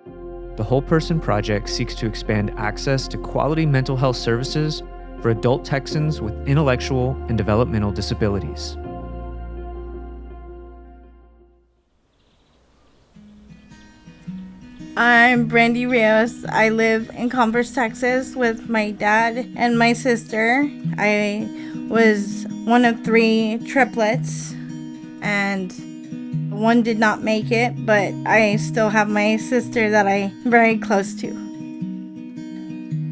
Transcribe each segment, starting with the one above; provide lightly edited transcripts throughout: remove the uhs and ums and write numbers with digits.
The Whole Person Project seeks to expand access to quality mental health services for adult Texans with intellectual and developmental disabilities. I'm Brandi Rios. I live in Converse, Texas with my dad and my sister. I was one of 3 triplets, and one did not make it, but I still have my sister that I'm very close to.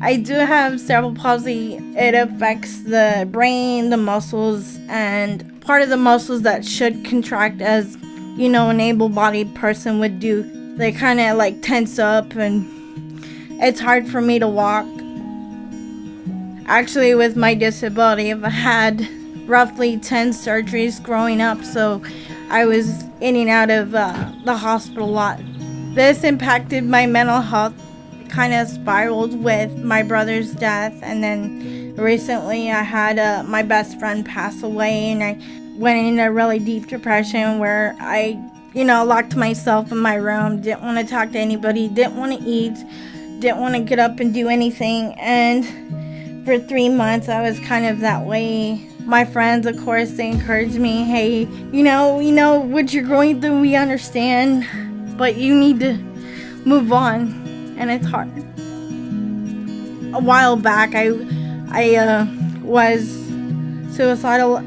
I do have cerebral palsy. It affects the brain, the muscles, and part of the muscles that should contract as, an able-bodied person would do. They kind of tense up, and it's hard for me to walk. Actually, with my disability, I've had roughly 10 surgeries growing up, so I was in and out of the hospital a lot. This impacted my mental health. It kind of spiraled with my brother's death, and then recently I had my best friend pass away, and I went into a really deep depression where I locked myself in my room, didn't want to talk to anybody, didn't want to eat, didn't want to get up and do anything. And for 3 months, I was kind of that way. My friends, of course, they encouraged me, hey, we know what you're going through, we understand, but you need to move on, and it's hard. A while back, I was suicidal.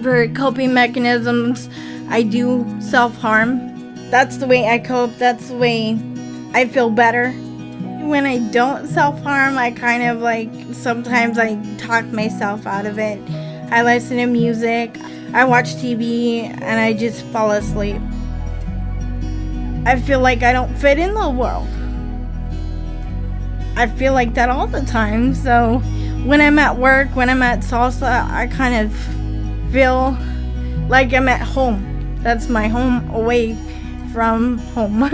For coping mechanisms, I do self-harm. That's the way I cope. That's the way I feel better. When I don't self-harm, I kind of sometimes I talk myself out of it. I listen to music, I watch TV, and I just fall asleep. I feel like I don't fit in the world. I feel like that all the time. So when I'm at work, when I'm at salsa, I kind of feel like I'm at home. That's my home away from home,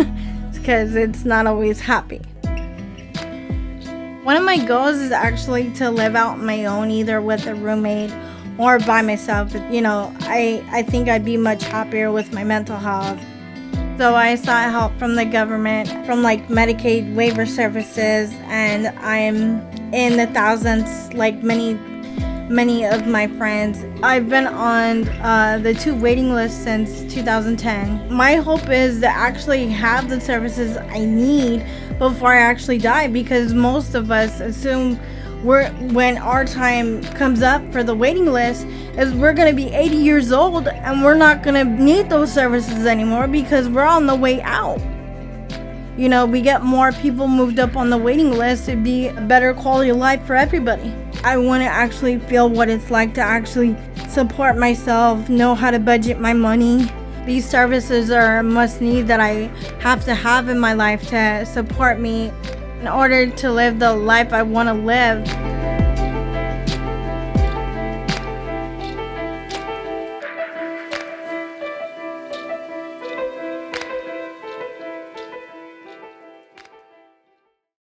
because it's not always happy. One of my goals is actually to live out on my own, either with a roommate or by myself. I think I'd be much happier with my mental health. So I sought help from the government, from Medicaid waiver services, and I'm in the thousands like many of my friends. I've been on the 2 waiting lists since 2010. My hope is to actually have the services I need before I actually die, because most of us assume when our time comes up for the waiting list is we're going to be 80 years old and we're not going to need those services anymore because we're on the way out. We get more people moved up on the waiting list, it'd be a better quality of life for everybody. I want to actually feel what it's like to actually support myself, know how to budget my money. These services are a must need that I have to have in my life to support me in order to live the life I want to live.